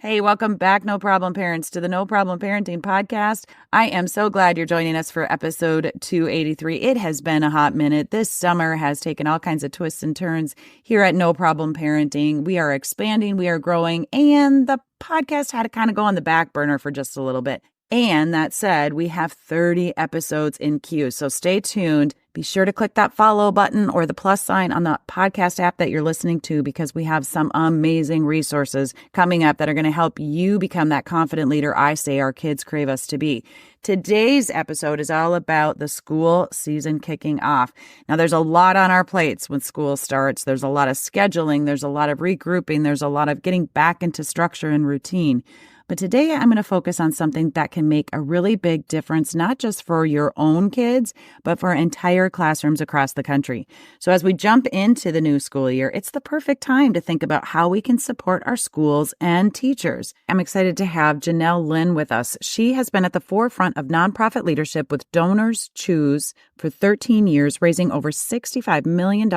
Hey, welcome back, No Problem Parents, to the No Problem Parenting Podcast. I am so glad you're joining us for episode 283. It has been a hot minute. This summer has taken all kinds of twists and turns here at No Problem Parenting. We are expanding, we are growing, and the podcast had to kind of go on the back burner for just a little bit. And that said, we have 30 episodes in queue, so stay tuned. Be sure to click that follow button or the plus sign on the podcast app that you're listening to, because we have some amazing resources coming up that are going to help you become that confident leader I say our kids crave us to be. Today's episode is all about the school season kicking off. Now, there's a lot on our plates when school starts. There's a lot of scheduling. There's a lot of regrouping. There's a lot of getting back into structure and routine. But today I'm going to focus on something that can make a really big difference, not just for your own kids, but for entire classrooms across the country. So as we jump into the new school year, it's the perfect time to think about how we can support our schools and teachers. I'm excited to have Janelle Lynn with us. She has been at the forefront of nonprofit leadership with DonorsChoose for 13 years, raising over $65 million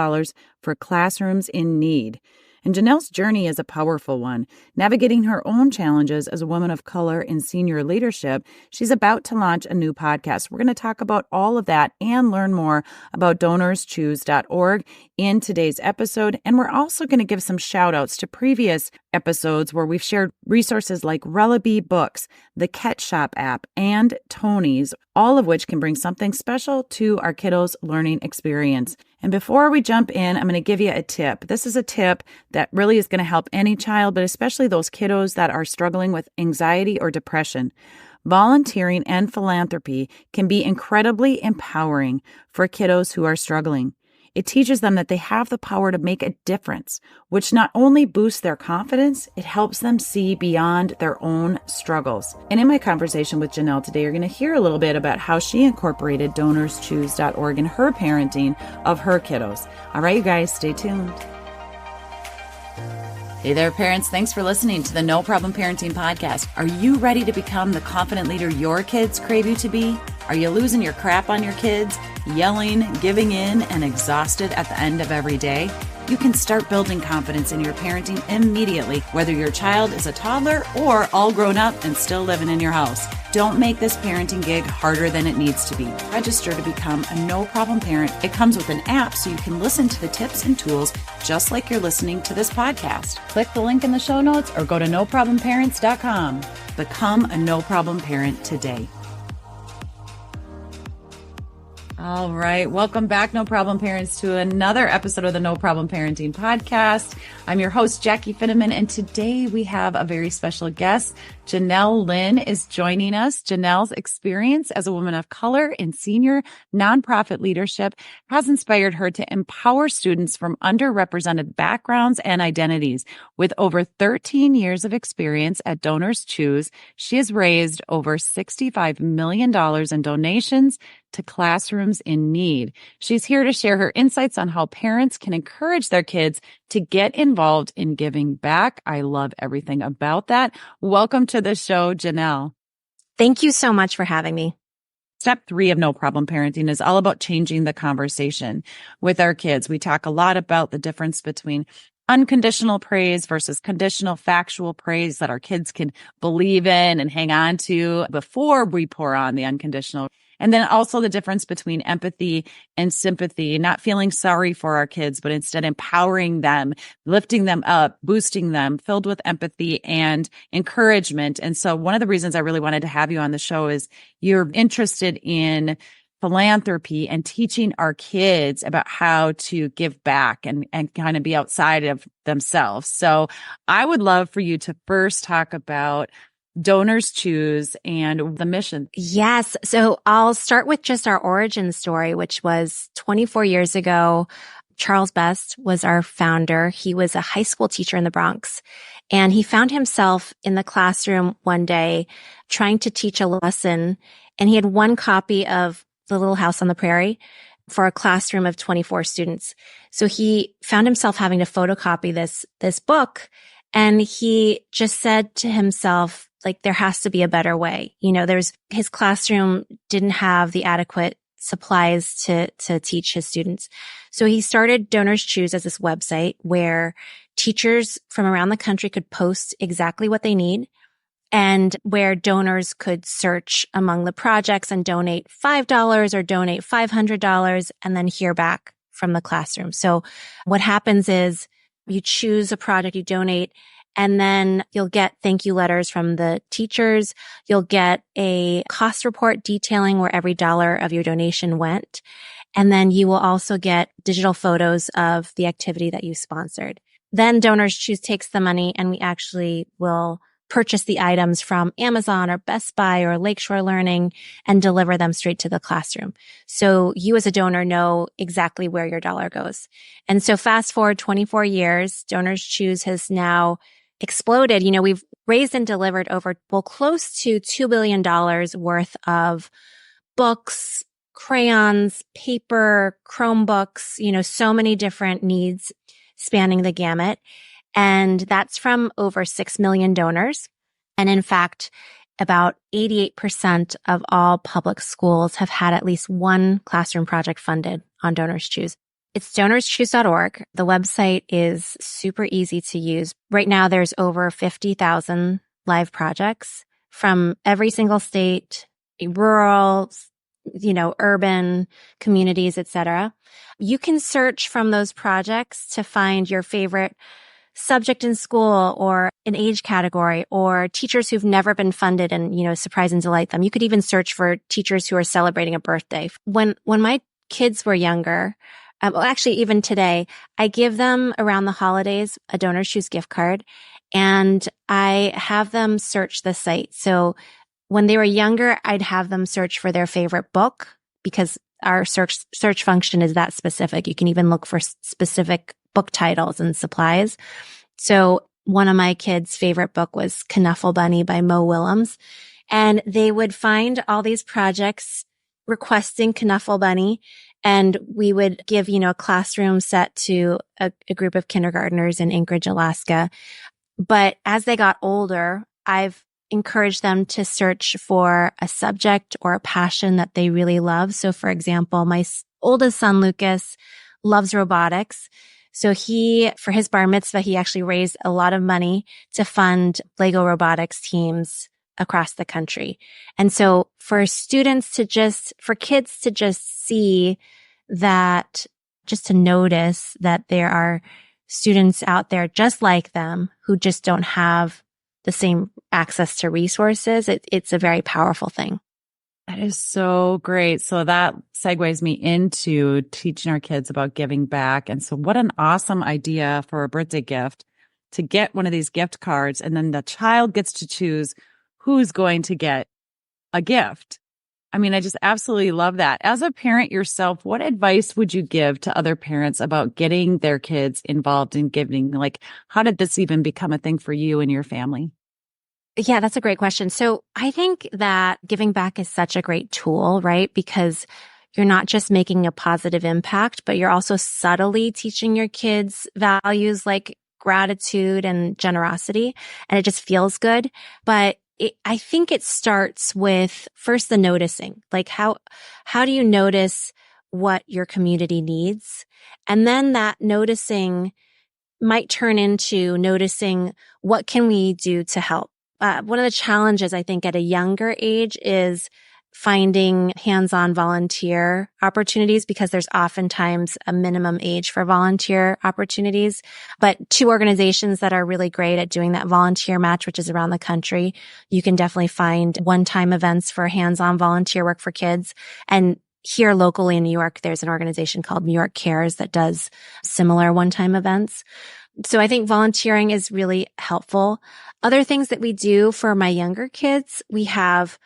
for classrooms in need. And Janelle's journey is a powerful one. Navigating her own challenges as a woman of color in senior leadership, she's about to launch a new podcast. We're going to talk about all of that and learn more about DonorsChoose.org in today's episode. And we're also going to give some shout outs to previous episodes where we've shared resources like Relibee Books, the Ketchop app, and Tonies, all of which can bring something special to our kiddos' learning experience. And before we jump in, I'm going to give you a tip. This is a tip that really is going to help any child, but especially those kiddos that are struggling with anxiety or depression. Volunteering and philanthropy can be incredibly empowering for kiddos who are struggling. It teaches them that they have the power to make a difference, which not only boosts their confidence, it helps them see beyond their own struggles. And in my conversation with Janelle today, you're going to hear a little bit about how she incorporated DonorsChoose.org in her parenting of her kiddos. All right, you guys, stay tuned. Hey there, parents. Thanks for listening to the No Problem Parenting Podcast. Are you ready to become the confident leader your kids crave you to be? Are you losing your crap on your kids, yelling, giving in, and exhausted at the end of every day? You can start building confidence in your parenting immediately, whether your child is a toddler or all grown up and still living in your house. Don't make this parenting gig harder than it needs to be. Register to become a No Problem Parent. It comes with an app so you can listen to the tips and tools just like you're listening to this podcast. Click the link in the show notes or go to noproblemparents.com. Become a No Problem Parent today. All right. Welcome back, No Problem Parents, to another episode of the No Problem Parenting Podcast. I'm your host, Jackie Finneman, and today we have a very special guest. Janelle Lynn is joining us. Janelle's experience as a woman of color in senior nonprofit leadership has inspired her to empower students from underrepresented backgrounds and identities. With over 13 years of experience at DonorsChoose, she has raised over $65 million in donations to classrooms in need. She's here to share her insights on how parents can encourage their kids to get involved in giving back. I love everything about that. Welcome to the show, Janelle. Thank you so much for having me. Step 3 of No Problem Parenting is all about changing the conversation with our kids. We talk a lot about the difference between unconditional praise versus conditional factual praise that our kids can believe in and hang on to before we pour on the unconditional. And then also the difference between empathy and sympathy, not feeling sorry for our kids, but instead empowering them, lifting them up, boosting them, filled with empathy and encouragement. And so one of the reasons I really wanted to have you on the show is you're interested in philanthropy and teaching our kids about how to give back and kind of be outside of themselves. So I would love for you to first talk about DonorsChoose and the mission. Yes. So I'll start with just our origin story, which was 24 years ago. Charles Best was our founder. He was a high school teacher in the Bronx, and he found himself in the classroom one day trying to teach a lesson. And he had one copy of The Little House on the Prairie for a classroom of 24 students. So he found himself having to photocopy this book. And he just said to himself, like, there has to be a better way. You know, his classroom didn't have the adequate supplies to teach his students. So he started DonorsChoose as this website where teachers from around the country could post exactly what they need, and where donors could search among the projects and donate $5 or donate $500 and then hear back from the classroom. So what happens is you choose a project, you donate, and then you'll get thank you letters from the teachers. You'll get a cost report detailing where every dollar of your donation went. And then you will also get digital photos of the activity that you sponsored. Then DonorsChoose takes the money and we actually will purchase the items from Amazon or Best Buy or Lakeshore Learning and deliver them straight to the classroom. So you as a donor know exactly where your dollar goes. And so fast forward 24 years, DonorsChoose has now exploded. You know, we've raised and delivered over, close to $2 billion worth of books, crayons, paper, Chromebooks, you know, so many different needs spanning the gamut. And that's from over 6 million donors. And in fact, about 88% of all public schools have had at least one classroom project funded on DonorsChoose. It's DonorsChoose.org. The website is super easy to use. Right now, there's over 50,000 live projects from every single state, rural, you know, urban communities, etc. You can search from those projects to find your favorite subject in school or an age category or teachers who've never been funded and, you know, surprise and delight them. You could even search for teachers who are celebrating a birthday. When my kids were younger, well, actually even today, I give them around the holidays a DonorsChoose gift card and I have them search the site. So when they were younger, I'd have them search for their favorite book because our search function is that specific. You can even look for specific book titles and supplies. So one of my kids' favorite book was Knuffle Bunny by Mo Willems. And they would find all these projects requesting Knuffle Bunny. And we would give, you know, a classroom set to a group of kindergartners in Anchorage, Alaska. But as they got older, I've encouraged them to search for a subject or a passion that they really love. So for example, my oldest son, Lucas, loves robotics. So for his bar mitzvah, he actually raised a lot of money to fund Lego robotics teams across the country. And so for kids to just see that, just to notice that there are students out there just like them who just don't have the same access to resources, it's a very powerful thing. That is so great. So that segues me into teaching our kids about giving back. And so what an awesome idea for a birthday gift to get one of these gift cards. And then the child gets to choose who's going to get a gift. I mean, I just absolutely love that. As a parent yourself, what advice would you give to other parents about getting their kids involved in giving? Like, how did this even become a thing for you and your family? Yeah, that's a great question. So I think that giving back is such a great tool, right? Because you're not just making a positive impact, but you're also subtly teaching your kids values like gratitude and generosity. And it just feels good. But I think it starts with first the noticing, like how do you notice what your community needs? And then that noticing might turn into noticing what can we do to help. One of the challenges I think at a younger age is finding hands-on volunteer opportunities because there's oftentimes a minimum age for volunteer opportunities. But two organizations that are really great at doing that volunteer match, which is around the country, you can definitely find one-time events for hands-on volunteer work for kids. And here locally in New York, there's an organization called New York Cares that does similar one-time events. So I think volunteering is really helpful. Other things that we do for my younger kids, we have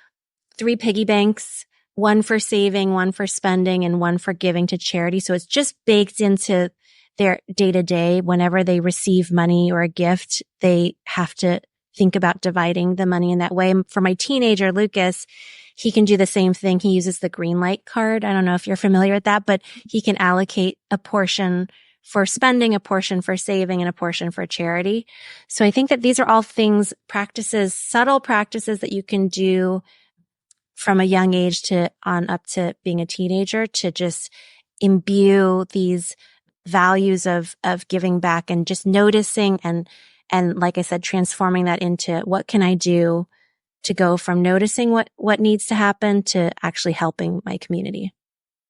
3 piggy banks, one for saving, one for spending, and one for giving to charity. So it's just baked into their day to day. Whenever they receive money or a gift, they have to think about dividing the money in that way. For my teenager, Lucas, he can do the same thing. He uses the green light card. I don't know if you're familiar with that, but he can allocate a portion for spending, a portion for saving, and a portion for charity. So I think that these are all things, practices, subtle practices that you can do from a young age to on up to being a teenager to just imbue these values of giving back and just noticing and like I said, transforming that into what can I do to go from noticing what needs to happen to actually helping my community.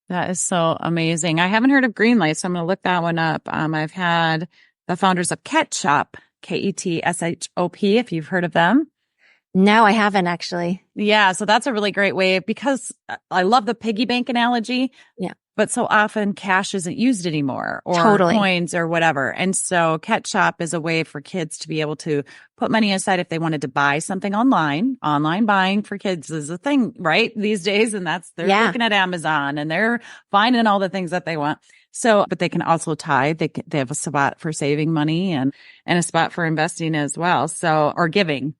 That is so amazing. I haven't heard of Greenlight, so I'm going to look that one up. I've had the founders of Ketchop, Ketshop, if you've heard of them. No, I haven't actually. Yeah, so that's a really great way because I love the piggy bank analogy. Yeah. But so often cash isn't used anymore or Totally. coins or whatever. And so Ketchop is a way for kids to be able to put money aside if they wanted to buy something online. Online buying for kids is a thing, right? These days. And they're looking at Amazon and they're finding all the things that they want. So, but they can also tithe. They have a spot for saving money and a spot for investing as well. So, or giving.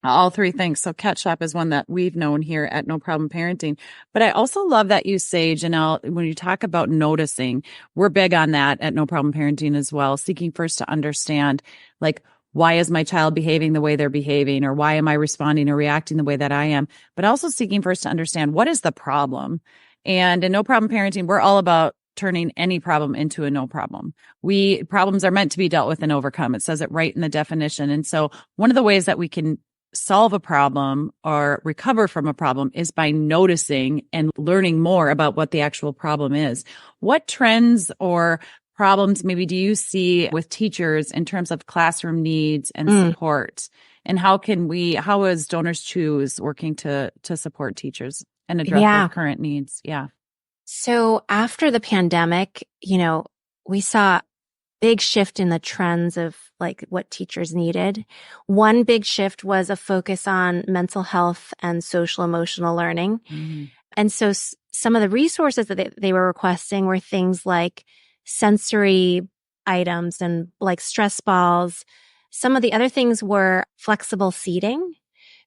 All three things. So Ketchop is one that we've known here at No Problem Parenting. But I also love that you say, Janelle, when you talk about noticing, we're big on that at No Problem Parenting as well, seeking first to understand, like, why is my child behaving the way they're behaving, or why am I responding or reacting the way that I am? But also seeking first to understand what is the problem. And in No Problem Parenting, we're all about turning any problem into a no problem. Problems are meant to be dealt with and overcome. It says it right in the definition. And so one of the ways that we can solve a problem or recover from a problem is by noticing and learning more about what the actual problem is. What trends or problems maybe do you see with teachers in terms of classroom needs and support? And how is DonorsChoose working to support teachers and address their current needs? Yeah. So after the pandemic, we saw big shift in the trends of like what teachers needed. One big shift was a focus on mental health and social emotional learning. Mm-hmm. And so some of the resources that they were requesting were things like sensory items and like stress balls. Some of the other things were flexible seating.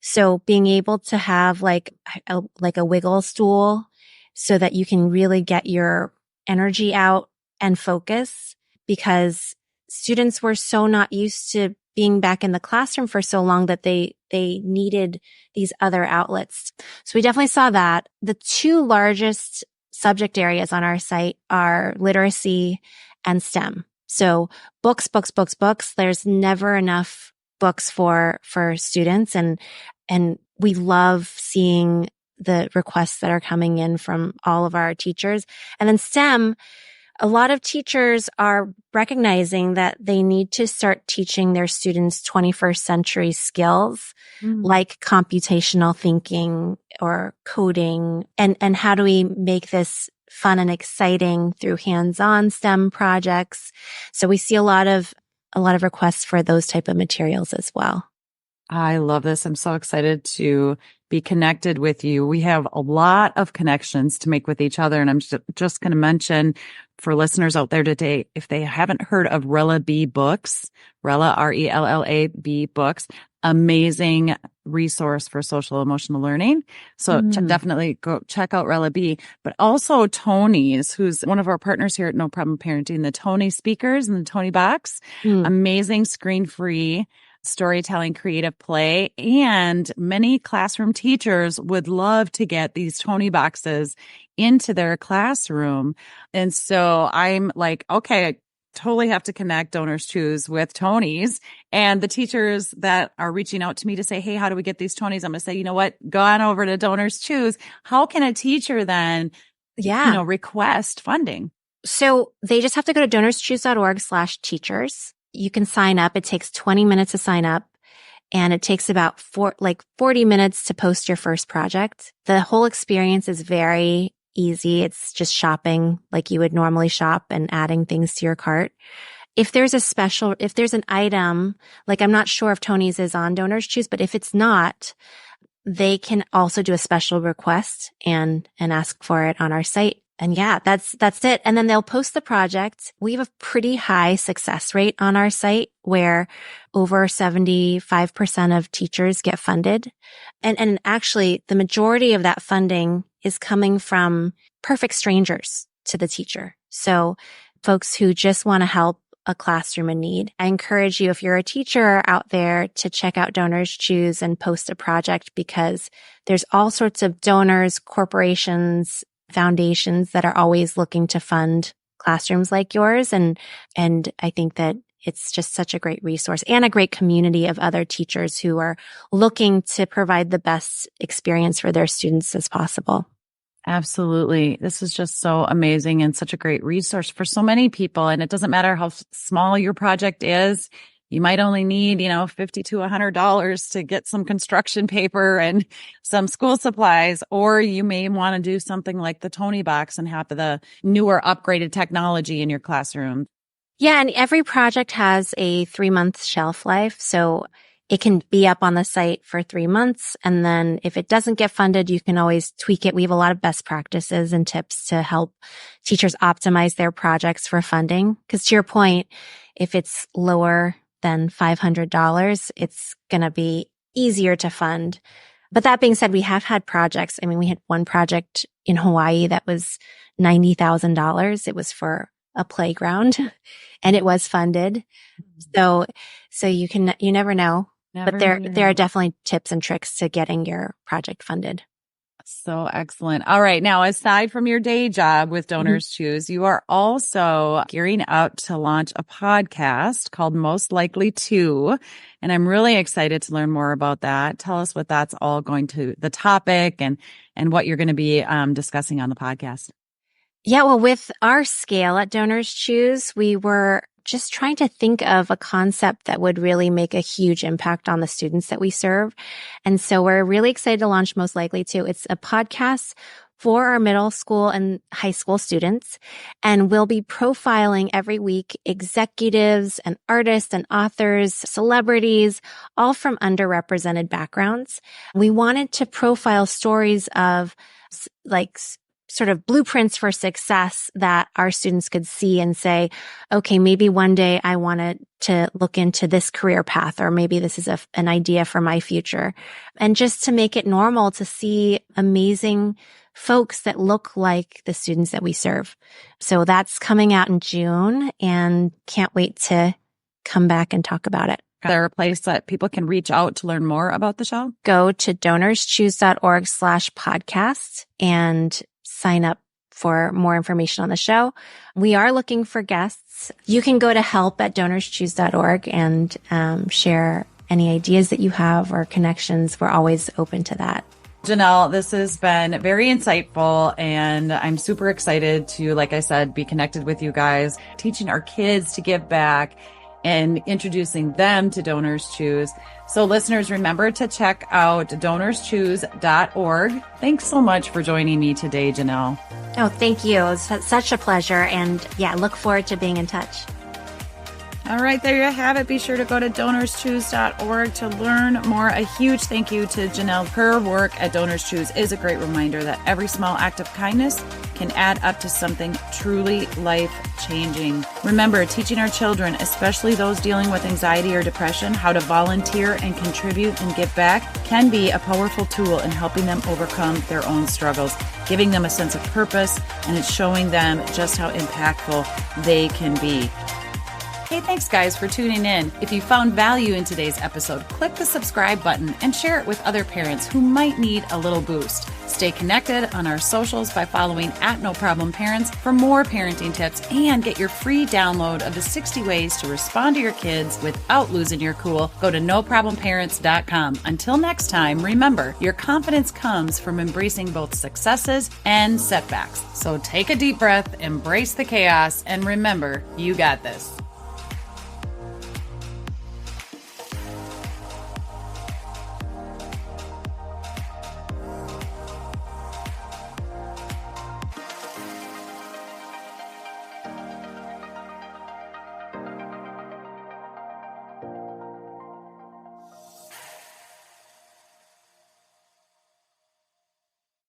So being able to have like a wiggle stool so that you can really get your energy out and focus, because students were so not used to being back in the classroom for so long that they needed these other outlets. So we definitely saw that. The two largest subject areas on our site are literacy and STEM. So books. There's never enough books for students. And we love seeing the requests that are coming in from all of our teachers. And then STEM, a lot of teachers are recognizing that they need to start teaching their students 21st century skills like computational thinking or coding. And how do we make this fun and exciting through hands-on STEM projects? So we see a lot of requests for those type of materials as well. I love this. I'm so excited to be connected with you. We have a lot of connections to make with each other. And I'm just going to mention for listeners out there today, if they haven't heard of Relibee Books, Rella, R-E-L-L-A-B Books, amazing resource for social emotional learning. So definitely go check out Relibee, but also Tonies, who's one of our partners here at No Problem Parenting, the Tony speakers and the Tony box, amazing screen-free storytelling, creative play, and many classroom teachers would love to get these Tony boxes into their classroom. And so I'm like, okay, I totally have to connect DonorsChoose with Tonies, and the teachers that are reaching out to me to say, hey, how do we get these Tonies? I'm going to say, you know what, go on over to DonorsChoose. How can a teacher then, request funding? So they just have to go to DonorsChoose.org/teachers. You can sign up. It takes 20 minutes to sign up, and it takes about 40 minutes to post your first project. The whole experience is very easy. It's just shopping like you would normally shop and adding things to your cart. If there's an item, like I'm not sure if Tony's is on DonorsChoose, but if it's not, they can also do a special request and ask for it on our site. And yeah, that's it. And then they'll post the project. We have a pretty high success rate on our site where over 75% of teachers get funded. And actually the majority of that funding is coming from perfect strangers to the teacher. So folks who just want to help a classroom in need. I encourage you, if you're a teacher out there, to check out DonorsChoose and post a project, because there's all sorts of donors, corporations, foundations that are always looking to fund classrooms like yours. And I think that it's just such a great resource and a great community of other teachers who are looking to provide the best experience for their students as possible. Absolutely. This is just so amazing and such a great resource for so many people. And it doesn't matter how small your project is. You might only need, $50 to $100 to get some construction paper and some school supplies, or you may want to do something like the Tony box and have the newer upgraded technology in your classroom. Yeah. And every project has a 3-month shelf life. So it can be up on the site for 3 months. And then if it doesn't get funded, you can always tweak it. We have a lot of best practices and tips to help teachers optimize their projects for funding. Because to your point, if it's lower than $500, it's going to be easier to fund. But that being said, we have had projects. I mean, we had one project in Hawaii that was $90,000. It was for a playground and it was funded. So you never know. But there are definitely tips and tricks to getting your project funded. So excellent. All right. Now, aside from your day job with DonorsChoose, you are also gearing up to launch a podcast called Most Likely To. And I'm really excited to learn more about that. Tell us what that's all going to, the topic and what you're going to be discussing on the podcast. Yeah, well, with our scale at DonorsChoose, we were just trying to think of a concept that would really make a huge impact on the students that we serve. And so we're really excited to launch Most Likely To. It's a podcast for our middle school and high school students. And we'll be profiling every week executives and artists and authors, celebrities, all from underrepresented backgrounds. We wanted to profile stories of sort of blueprints for success that our students could see and say, okay, maybe one day I wanted to look into this career path, or maybe this is an idea for my future. And just to make it normal to see amazing folks that look like the students that we serve. So that's coming out in June, and can't wait to come back and talk about it. Is there a place that people can reach out to learn more about the show? Go to DonorsChoose.org/podcast and sign up for more information on the show. We are looking for guests. You can go to help@DonorsChoose.org and share any ideas that you have or connections. We're always open to that. Janelle, this has been very insightful, and I'm super excited to, like I said, be connected with you guys, teaching our kids to give back and introducing them to DonorsChoose. So listeners, remember to check out DonorsChoose.org. Thanks so much for joining me today, Janelle. Oh, thank you. It's such a pleasure. And yeah, look forward to being in touch. All right, there you have it. Be sure to go to DonorsChoose.org to learn more. A huge thank you to Janelle. Her work at DonorsChoose is a great reminder that every small act of kindness can add up to something truly life-changing. Remember, teaching our children, especially those dealing with anxiety or depression, how to volunteer and contribute and give back can be a powerful tool in helping them overcome their own struggles, giving them a sense of purpose, and it's showing them just how impactful they can be. Hey, thanks guys for tuning in. If you found value in today's episode, click the subscribe button and share it with other parents who might need a little boost. Stay connected on our socials by following @NoProblemParents for more parenting tips, and get your free download of the 60 ways to respond to your kids without losing your cool. Go to NoProblemParents.com. Until next time, remember, your confidence comes from embracing both successes and setbacks. So take a deep breath, embrace the chaos, and remember, you got this.